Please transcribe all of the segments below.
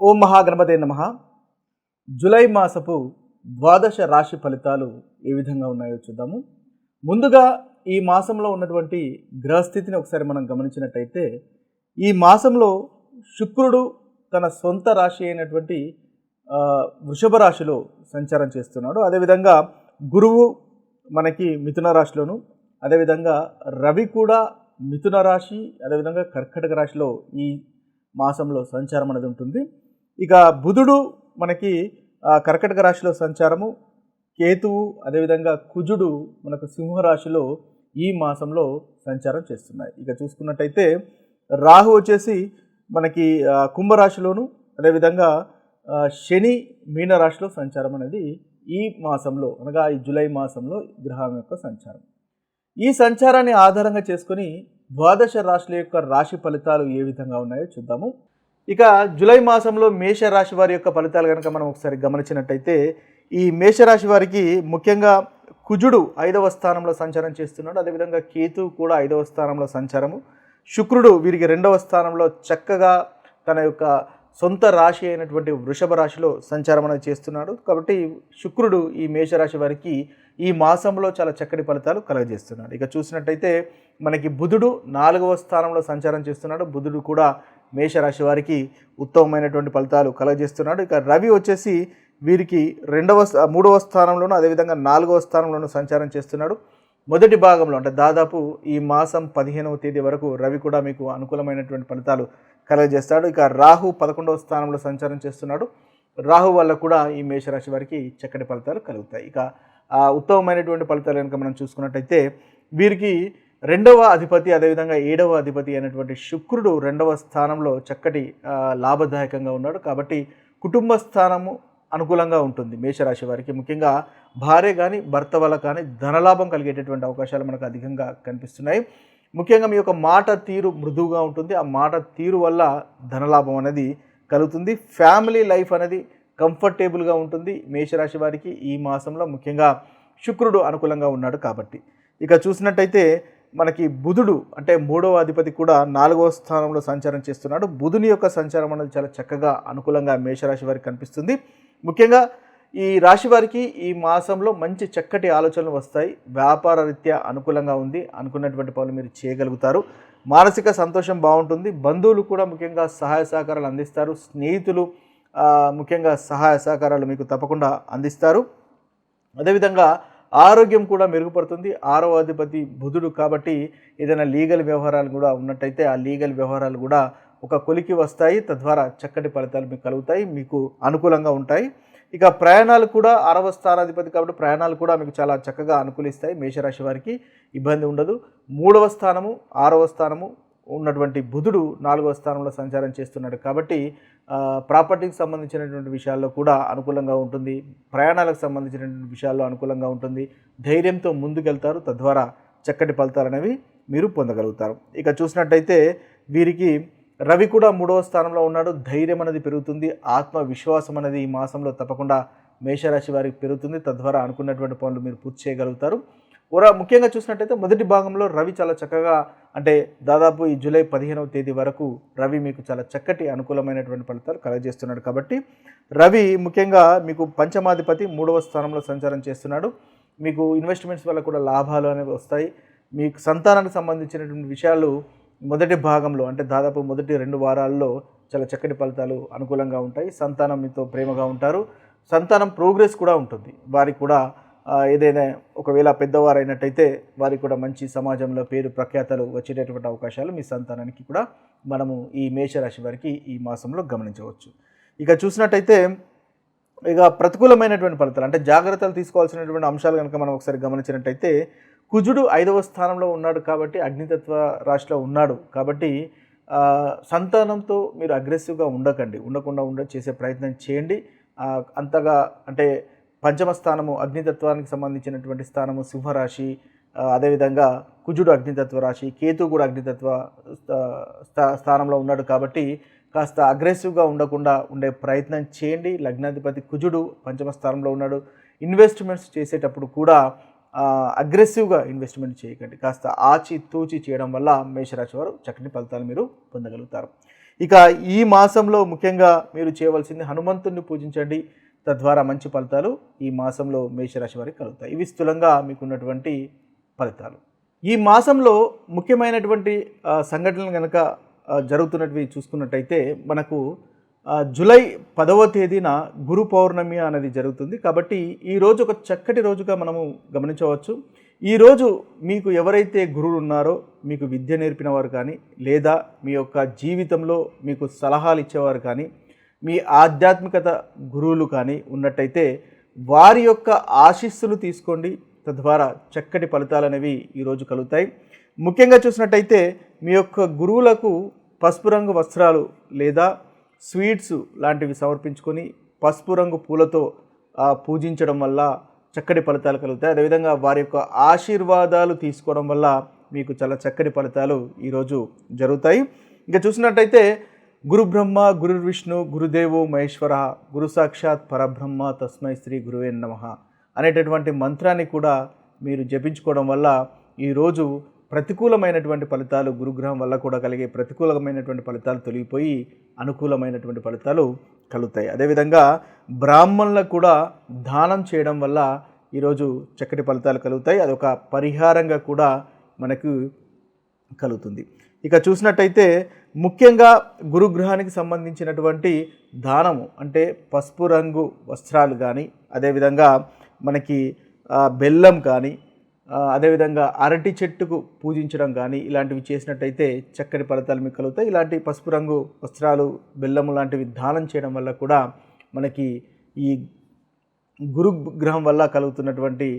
ఓం మహాగణపతే నమః. జూలై మాసపు ద్వాదశ రాశి ఫలితాలు ఏ విధంగా ఉన్నాయో చూద్దాము. ముందుగా ఈ మాసంలో ఉన్నటువంటి గ్రహస్థితిని ఒకసారి మనం గమనించినట్టయితే, ఈ మాసంలో శుక్రుడు తన సొంత రాశి అయినటువంటి వృషభ రాశిలో సంచారం చేస్తున్నాడు. అదేవిధంగా గురువు మనకి మిథున రాశిలోను, అదేవిధంగా రవి కూడా మిథున రాశి, అదేవిధంగా కర్కటక రాశిలో ఈ మాసంలో సంచారం అనేది ఉంటుంది. ఇక బుధుడు మనకి కర్కటక రాశిలో సంచారము, కేతువు అదేవిధంగా కుజుడు మనకు సింహరాశిలో ఈ మాసంలో సంచారం చేస్తున్నాయి. ఇక చూసుకున్నట్టయితే రాహు వచ్చేసి మనకి కుంభరాశిలోను, అదేవిధంగా శని మీనరాశిలో సంచారం అనేది ఈ మాసంలో అనగా ఈ జూలై మాసంలో గ్రహం యొక్క సంచారం. ఈ సంచారాన్ని ఆధారంగా చేసుకొని ద్వాదశ రాశుల యొక్క రాశి ఫలితాలు ఏ విధంగా ఉన్నాయో చూద్దాము. ఇక జూలై మాసంలో మేషరాశి వారి యొక్క ఫలితాలు కనుక మనం ఒకసారి గమనించినట్టయితే, ఈ మేషరాశి వారికి ముఖ్యంగా కుజుడు 5వ స్థానంలో సంచారం చేస్తున్నాడు. అదేవిధంగా కేతు కూడా 5వ స్థానంలో సంచారము, శుక్రుడు వీరికి 2వ స్థానంలో చక్కగా తన యొక్క సొంత రాశి అయినటువంటి వృషభ రాశిలో సంచారం అనేది చేస్తున్నాడు. కాబట్టి శుక్రుడు ఈ మేషరాశి వారికి ఈ మాసంలో చాలా చక్కటి ఫలితాలు కలుగజేస్తున్నాడు. ఇక చూసినట్టయితే మనకి బుధుడు 4వ స్థానంలో సంచారం చేస్తున్నాడు. బుధుడు కూడా మేషరాశి వారికి ఉత్తమమైనటువంటి ఫలితాలు కలుగజేస్తున్నాడు. ఇక రవి వచ్చేసి వీరికి 3వ స్థానంలోనూ, అదేవిధంగా 4వ స్థానంలోనూ సంచారం చేస్తున్నాడు. మొదటి భాగంలో అంటే దాదాపు ఈ మాసం 15వ తేదీ వరకు రవి కూడా మీకు అనుకూలమైనటువంటి ఫలితాలు కలుగజేస్తాడు. ఇక రాహు 11వ స్థానంలో సంచారం చేస్తున్నాడు. రాహు వల్ల కూడా ఈ మేషరాశి వారికి చక్కటి ఫలితాలు కలుగుతాయి. ఇక ఉత్తమమైనటువంటి ఫలితాలు కనుక మనం చూసుకున్నట్టయితే, వీరికి 2వ అధిపతి అదేవిధంగా 7వ అధిపతి అయినటువంటి శుక్రుడు 2వ స్థానంలో చక్కటి లాభదాయకంగా ఉన్నాడు. కాబట్టి కుటుంబ స్థానము అనుకూలంగా ఉంటుంది మేషరాశి వారికి. ముఖ్యంగా భార్య కానీ భర్త వల్ల కానీ ధనలాభం కలిగేటటువంటి అవకాశాలు మనకు అధికంగా కనిపిస్తున్నాయి. ముఖ్యంగా మీ యొక్క మాట తీరు మృదువుగా ఉంటుంది. ఆ మాట తీరు వల్ల ధనలాభం అనేది కలుగుతుంది. ఫ్యామిలీ లైఫ్ అనేది కంఫర్టబుల్గా ఉంటుంది మేషరాశి వారికి ఈ మాసంలో. ముఖ్యంగా శుక్రుడు అనుకూలంగా ఉన్నాడు కాబట్టి. ఇక చూసినట్టయితే మనకి బుధుడు అంటే 3వ అధిపతి కూడా 4వ స్థానంలో సంచారం చేస్తున్నాడు. బుధుని యొక్క సంచారం అనేది చాలా చక్కగా అనుకూలంగా మేషరాశి వారికి కనిపిస్తుంది. ముఖ్యంగా ఈ రాశి వారికి ఈ మాసంలో మంచి చక్కటి ఆలోచనలు వస్తాయి. వ్యాపార రీత్యా అనుకూలంగా ఉంది. అనుకున్నటువంటి పనులు మీరు చేయగలుగుతారు. మానసిక సంతోషం బాగుంటుంది. బంధువులు కూడా ముఖ్యంగా సహాయ సహకారాలు అందిస్తారు. స్నేహితులు ముఖ్యంగా సహాయ సహకారాలు మీకు తప్పకుండా అందిస్తారు. అదేవిధంగా ఆరోగ్యం కూడా మెరుగుపడుతుంది. 6వ అధిపతి బుధుడు కాబట్టి ఏదైనా లీగల్ వ్యవహారాలు కూడా ఉన్నట్టయితే ఆ లీగల్ వ్యవహారాలు కూడా ఒక కొలికి వస్తాయి. తద్వారా చక్కటి ఫలితాలు మీకు కలుగుతాయి, మీకు అనుకూలంగా ఉంటాయి. ఇక ప్రయాణాలు కూడా 6వ స్థానాధిపతి కాబట్టి ప్రయాణాలు కూడా మీకు చాలా చక్కగా అనుకూలిస్తాయి. మేషరాశి వారికి ఇబ్బంది ఉండదు. 3వ స్థానము 6వ స్థానము ఉన్నటువంటి బుధుడు 4వ స్థానంలో సంచారం చేస్తున్నాడు కాబట్టి ప్రాపర్టీకి సంబంధించినటువంటి విషయాల్లో కూడా అనుకూలంగా ఉంటుంది. ప్రయాణాలకు సంబంధించినటువంటి విషయాల్లో అనుకూలంగా ఉంటుంది. ధైర్యంతో ముందుకెళ్తారు. తద్వారా చక్కటి ఫలితాలు అనేవి మీరు పొందగలుగుతారు. ఇక చూసినట్టయితే వీరికి రవి కూడా 3వ స్థానంలో ఉన్నాడు. ధైర్యం అనేది పెరుగుతుంది. ఆత్మవిశ్వాసం అనేది ఈ మాసంలో తప్పకుండా మేషరాశి వారికి పెరుగుతుంది. తద్వారా అనుకున్నటువంటి పనులు మీరు పూర్తి చేయగలుగుతారు. ముఖ్యంగా చూసినట్టయితే మొదటి భాగంలో రవి చాలా చక్కగా అంటే దాదాపు ఈ జూలై 15వ తేదీ వరకు రవి మీకు చాలా చక్కటి అనుకూలమైనటువంటి ఫలితాలు కలుగజేస్తున్నాడు. కాబట్టి రవి ముఖ్యంగా మీకు పంచమాధిపతి 3వ స్థానంలో సంచారం చేస్తున్నాడు. మీకు ఇన్వెస్ట్మెంట్స్ వల్ల కూడా లాభాలు అనేవి వస్తాయి. మీకు సంతానానికి సంబంధించినటువంటి విషయాలు మొదటి భాగంలో అంటే దాదాపు మొదటి 2 వారాల్లో చాలా చక్కటి ఫలితాలు అనుకూలంగా ఉంటాయి. సంతానం మీతో ప్రేమగా ఉంటారు. సంతానం ప్రోగ్రెస్ కూడా ఉంటుంది. వారికి కూడా ఏదైనా ఒకవేళ పెద్దవారు అయినట్టయితే వారికి కూడా మంచి సమాజంలో పేరు ప్రఖ్యాతలు వచ్చేటటువంటి అవకాశాలు మీ సంతానానికి కూడా మనము ఈ మేషరాశి వారికి ఈ మాసంలో గమనించవచ్చు. ఇక చూసినట్టయితే ఇక ప్రతికూలమైనటువంటి ఫలితాలు అంటే జాగ్రత్తలు తీసుకోవాల్సినటువంటి అంశాలు కనుక మనం ఒకసారి గమనించినట్టయితే, కుజుడు 5వ స్థానంలో ఉన్నాడు కాబట్టి అగ్నితత్వ రాశిలో ఉన్నాడు కాబట్టి సంతానంతో మీరు అగ్రెసివ్గా ఉండకుండా చేసే ప్రయత్నం చేయండి. అంతగా అంటే పంచమ స్థానము అగ్నితత్వానికి సంబంధించినటువంటి స్థానము సింహరాశి, అదేవిధంగా కుజుడు అగ్నితత్వ రాశి, కేతు కూడా అగ్నితత్వ స్థానంలో ఉన్నాడు కాబట్టి కాస్త అగ్రెసివ్గా ఉండకుండా ఉండే ప్రయత్నం చేయండి. లగ్నాధిపతి కుజుడు పంచమ స్థానంలో ఉన్నాడు. ఇన్వెస్ట్మెంట్స్ చేసేటప్పుడు కూడా అగ్రెసివ్గా ఇన్వెస్ట్మెంట్ చేయకండి. కాస్త ఆచి తూచి చేయడం వల్ల మేషరాశి వారు చక్కటి ఫలితాలు మీరు పొందగలుగుతారు. ఇక ఈ మాసంలో ముఖ్యంగా మీరు చేయవలసింది హనుమంతుడిని పూజించండి. తద్వారా మంచి ఫలితాలు ఈ మాసంలో మేషరాశి వారికి కలుగుతాయి. ఇవి స్థూలంగా మీకున్నటువంటి ఫలితాలు. ఈ మాసంలో ముఖ్యమైనటువంటి సంఘటనలు కనుక జరుగుతున్నటివి చూసుకున్నట్టయితే మనకు జూలై 10వ తేదీన గురు పౌర్ణమి అనేది జరుగుతుంది. కాబట్టి ఈరోజు ఒక చక్కటి రోజుగా మనము గమనించవచ్చు. ఈరోజు మీకు ఎవరైతే గురువులు ఉన్నారో, మీకు విద్య నేర్పిన వారు కానీ, లేదా మీ యొక్క జీవితంలో మీకు సలహాలు ఇచ్చేవారు కానీ, మీ ఆధ్యాత్మికత గురువులు కానీ ఉన్నట్టయితే వారి యొక్క ఆశీస్సులు తీసుకోండి. తద్వారా చక్కటి ఫలితాలు అనేవి ఈరోజు కలుగుతాయి. ముఖ్యంగా చూసినట్టయితే మీ యొక్క గురువులకు పసుపు రంగు వస్త్రాలు లేదా స్వీట్స్ లాంటివి సమర్పించుకొని పసుపు రంగు పూలతో పూజించడం వల్ల చక్కటి ఫలితాలు కలుగుతాయి. అదేవిధంగా వారి యొక్క ఆశీర్వాదాలు తీసుకోవడం వల్ల మీకు చాలా చక్కటి ఫలితాలు ఈరోజు జరుగుతాయి. ఇంకా చూసినట్టయితే గురు బ్రహ్మ గురు విష్ణు గురుదేవో మహేశ్వర గురు సాక్షాత్ పరబ్రహ్మ తస్మై శ్రీ గురువే నమః అనేటటువంటి మంత్రాన్ని కూడా మీరు జపించుకోవడం వల్ల ఈరోజు ప్రతికూలమైనటువంటి ఫలితాలు, గురుగ్రహం వల్ల కూడా కలిగే ప్రతికూలమైనటువంటి ఫలితాలు తొలగిపోయి అనుకూలమైనటువంటి ఫలితాలు కలుగుతాయి. అదేవిధంగా బ్రాహ్మణులకు కూడా దానం చేయడం వల్ల ఈరోజు చక్కటి ఫలితాలు కలుగుతాయి. అదొక పరిహారంగా కూడా మనకు కలుగుతుంది. ఇక చూసినట్టయితే ముఖ్యంగా గురుగ్రహానికి సంబంధించినటువంటి దానము అంటే పసుపు రంగు వస్త్రాలు కానీ, అదేవిధంగా మనకి బెల్లం కానీ, అదేవిధంగా అరటి చెట్టుకు పూజించడం కానీ ఇలాంటివి చేసినట్టయితే చక్కటి ఫలితాలు మీకు కలుగుతాయి. ఇలాంటి పసుపు రంగు వస్త్రాలు, బెల్లము లాంటివి దానం చేయడం వల్ల కూడా మనకి ఈ గురుగ్రహం వల్ల కలుగుతున్నటువంటి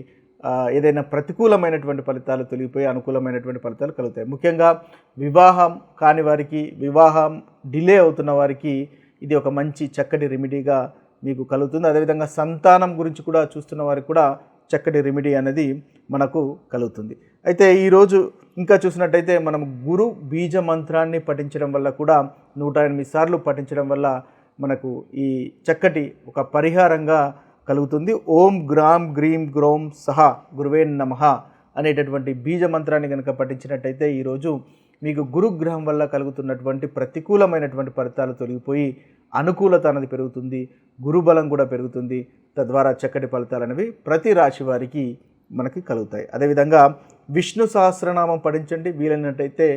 ఏదైనా ప్రతికూలమైనటువంటి ఫలితాలు తొలగిపోయి అనుకూలమైనటువంటి ఫలితాలు కలుగుతాయి. ముఖ్యంగా వివాహం కాని వారికి, వివాహం డిలే అవుతున్న వారికి ఇది ఒక మంచి చక్కటి రెమెడీగా మీకు కలుగుతుంది. అదేవిధంగా సంతానం గురించి కూడా చూస్తున్న వారికి కూడా చక్కటి రెమెడీ అనేది మనకు కలుగుతుంది. అయితే ఈరోజు ఇంకా చూసినట్టయితే మనం గురు బీజ మంత్రాన్ని పఠించడం వల్ల కూడా 108 సార్లు పఠించడం వల్ల మనకు ఈ చక్కటి ఒక పరిహారంగా కలుగుతుంది. ఓం గ్రామ్ గ్రీం గ్రోం సహ గురువే నమః అనేటటువంటి బీజ మంత్రాన్ని కనుక పఠించినట్టయితే ఈరోజు మీకు గురుగ్రహం వల్ల కలుగుతున్నటువంటి ప్రతికూలమైనటువంటి ఫలితాలు తొలగిపోయి అనుకూలత అనేది పెరుగుతుంది, గురుబలం కూడా పెరుగుతుంది. తద్వారా చక్కటి ఫలితాలు అనేవి ప్రతి రాశి వారికి మనకి కలుగుతాయి. అదేవిధంగా విష్ణు సహస్రనామం పఠించండి. వీలైనట్టయితే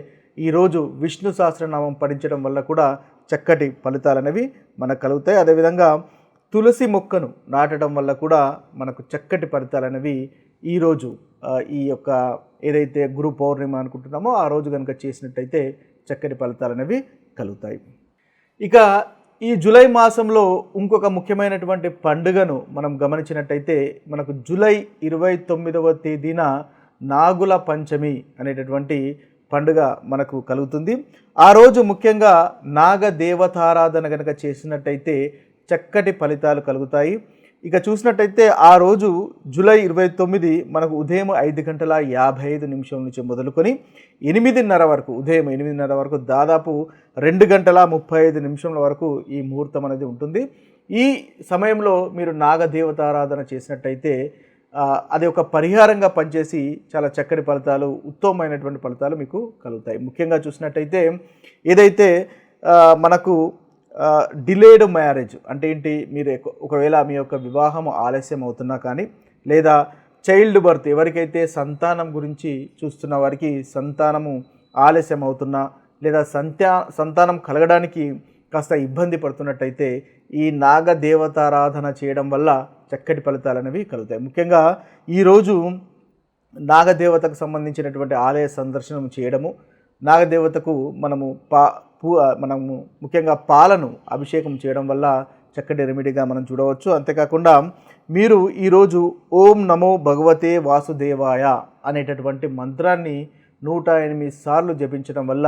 ఈరోజు విష్ణు సహస్రనామం పఠించడం వల్ల కూడా చక్కటి ఫలితాలు అనేవి మనకు కలుగుతాయి. అదేవిధంగా తులసి మొక్కను నాటడం వల్ల కూడా మనకు చక్కటి ఫలితాలు అనేవి ఈరోజు ఈ యొక్క ఏదైతే గురు పౌర్ణిమ అనుకుంటున్నామో ఆ రోజు కనుక చేసినట్టయితే చక్కటి ఫలితాలు అనేవి కలుగుతాయి. ఇక ఈ జూలై మాసంలో ఇంకొక ముఖ్యమైనటువంటి పండుగను మనం గమనించినట్టయితే మనకు జూలై 29వ తేదీన నాగుల పంచమి అనేటటువంటి పండుగ మనకు కలుగుతుంది. ఆ రోజు ముఖ్యంగా నాగ దేవతారాధన కనుక చేసినట్టయితే చక్కటి ఫలితాలు కలుగుతాయి. ఇక చూసినట్టయితే ఆ రోజు జూలై 29 మనకు ఉదయం 5:55 నుంచి మొదలుకొని 8:30 వరకు, ఉదయం 8:30 వరకు దాదాపు 2:35 వరకు ఈ ముహూర్తం అనేది ఉంటుంది. ఈ సమయంలో మీరు నాగదేవతారాధన చేసినట్టయితే అది ఒక పరిహారంగా పనిచేసి చాలా చక్కటి ఫలితాలు, ఉత్తమమైనటువంటి ఫలితాలు మీకు కలుగుతాయి. ముఖ్యంగా చూసినట్టయితే ఏదైతే మనకు డిలేడ్ మ్యారేజ్ అంటే ఏంటి, మీరు ఒకవేళ మీ యొక్క వివాహం ఆలస్యం అవుతున్నా కానీ, లేదా చైల్డ్ బర్త్ ఎవరికైతే సంతానం గురించి చూస్తున్న వారికి సంతానము ఆలస్యం అవుతున్నా, లేదా సంతానం కలగడానికి కాస్త ఇబ్బంది పడుతున్నట్టయితే ఈ నాగదేవతారాధన చేయడం వల్ల చక్కటి ఫలితాలు అనేవి కలుగుతాయి. ముఖ్యంగా ఈరోజు నాగదేవతకు సంబంధించినటువంటి ఆలయ సందర్శనం చేయడము, నాగదేవతకు మనము ముఖ్యంగా పాలను అభిషేకం చేయడం వల్ల చక్కటి రెమెడీగా మనం చూడవచ్చు. అంతేకాకుండా మీరు ఈరోజు ఓం నమో భగవతే వాసుదేవాయ అనేటటువంటి మంత్రాన్ని 108 సార్లు జపించడం వల్ల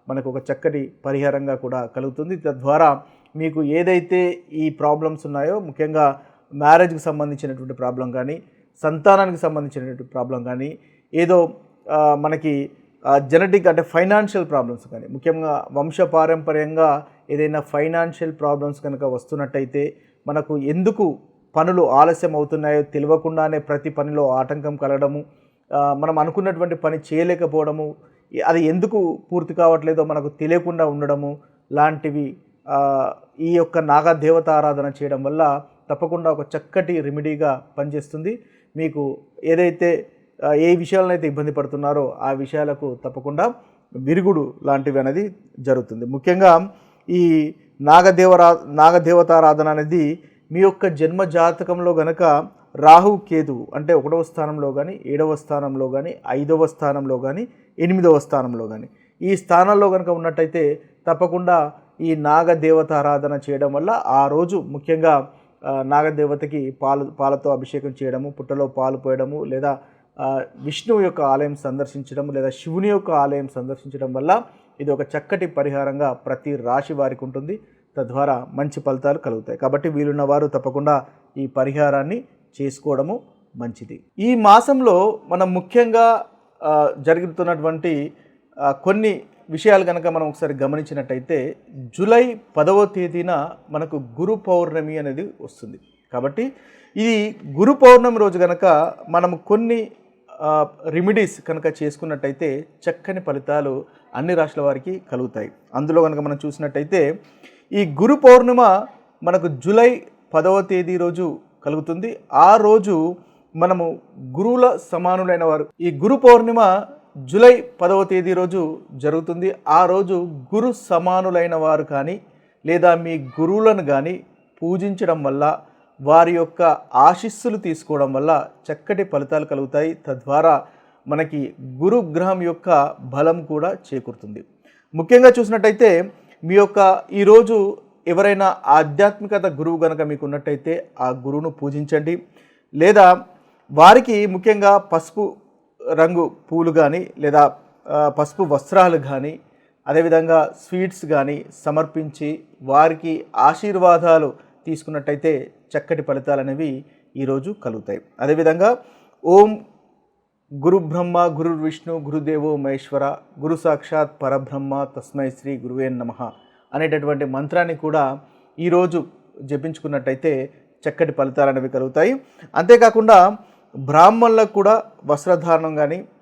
మనకు ఒక చక్కటి పరిహారంగా కూడా కలుగుతుంది. తద్వారా మీకు ఏదైతే ఈ ప్రాబ్లమ్స్ ఉన్నాయో, ముఖ్యంగా మ్యారేజ్కి సంబంధించినటువంటి ప్రాబ్లం కానీ, సంతానానికి సంబంధించినటువంటి ప్రాబ్లం కానీ, ఏదో మనకి జెనెటిక్ అంటే ఫైనాన్షియల్ ప్రాబ్లమ్స్ కానీ, ముఖ్యంగా వంశపారంపర్యంగా ఏదైనా ఫైనాన్షియల్ ప్రాబ్లమ్స్ కనుక వస్తున్నట్టయితే, మనకు ఎందుకు పనులు ఆలస్యం అవుతున్నాయో తెలియకుండానే ప్రతి పనిలో ఆటంకం కలగడము, మనం అనుకున్నటువంటి పని చేయలేకపోవడము, అది ఎందుకు పూర్తి కావట్లేదో మనకు తెలియకుండా ఉండడము, లాంటివి ఈ యొక్క నాగదేవత ఆరాధన చేయడం వల్ల తప్పకుండా ఒక చక్కటి రెమెడీగా పనిచేస్తుంది. మీకు ఏదైతే ఏ విషయాలనైతే ఇబ్బంది పడుతున్నారో ఆ విషయాలకు తప్పకుండా విరుగుడు లాంటివి అనేది జరుగుతుంది. ముఖ్యంగా ఈ నాగదేవతారాధన అనేది మీ యొక్క జన్మ జాతకంలో గనక రాహు కేతు అంటే 1వ స్థానంలో కానీ 7వ స్థానంలో కానీ 5వ స్థానంలో కానీ 8వ స్థానంలో కానీ ఈ స్థానాల్లో కనుక ఉన్నట్టయితే తప్పకుండా ఈ నాగదేవత ఆరాధన చేయడం వల్ల ఆ రోజు ముఖ్యంగా నాగదేవతకి పాలతో అభిషేకం చేయడము, పుట్టలో పాలు పోయడము, లేదా విష్ణువు యొక్క ఆలయం సందర్శించడం, లేదా శివుని యొక్క ఆలయం సందర్శించడం వల్ల ఇది ఒక చక్కటి పరిహారంగా ప్రతి రాశి వారికి ఉంటుంది. తద్వారా మంచి ఫలితాలు కలుగుతాయి. కాబట్టి వీలున్న వారు తప్పకుండా ఈ పరిహారాన్ని చేసుకోవడము మంచిది. ఈ మాసంలో మనం ముఖ్యంగా జరుగుతున్నటువంటి కొన్ని విషయాలు కనుక మనం ఒకసారి గమనించినట్టయితే జూలై 10వ తేదీన మనకు గురు పౌర్ణమి అనేది వస్తుంది. కాబట్టి ఇది గురు పౌర్ణమి రోజు కనుక మనం కొన్ని రెమెడీస్ కనుక చేసుకున్నట్టయితే చక్కని ఫలితాలు అన్ని రాశుల వారికి కలుగుతాయి. అందులో కనుక మనం చూసినట్టయితే ఈ గురు పౌర్ణిమ మనకు జూలై 10వ తేదీ రోజు కలుగుతుంది. ఆ రోజు మనము గురువుల సమానులైన వారు, ఈ గురు పౌర్ణిమ జూలై 10వ తేదీ రోజు జరుగుతుంది. ఆ రోజు గురు సమానులైన వారు కానీ లేదా మీ గురువులను కానీ పూజించడం వల్ల, వారి యొక్క ఆశీస్సులు తీసుకోవడం వల్ల చక్కటి ఫలితాలు కలుగుతాయి. తద్వారా మనకి గురుగ్రహం యొక్క బలం కూడా చేకూరుతుంది. ముఖ్యంగా చూసినట్టయితే మీ యొక్క ఈరోజు ఎవరైనా ఆధ్యాత్మికత గురువు కనుక మీకు ఉన్నట్టయితే ఆ గురువును పూజించండి. లేదా వారికి ముఖ్యంగా పసుపు రంగు పూలు కానీ లేదా పసుపు వస్త్రాలు కానీ అదేవిధంగా స్వీట్స్ కానీ సమర్పించి వారికి ఆశీర్వాదాలు తీసుకున్నట్టయితే చక్కటి ఫలితాలు అనేవి ఈరోజు కలుగుతాయి. అదేవిధంగా ఓం గురు బ్రహ్మ గురు విష్ణు గురుదేవో మహేశ్వర గురు సాక్షాత్ పరబ్రహ్మ తస్మై శ్రీ గురువే నమః అనేటటువంటి మంత్రాన్ని కూడా ఈరోజు జపించుకున్నట్టయితే చక్కటి ఫలితాలు అనేవి కలుగుతాయి. అంతేకాకుండా బ్రాహ్మణులకు కూడా వస్త్రధారణం కానీ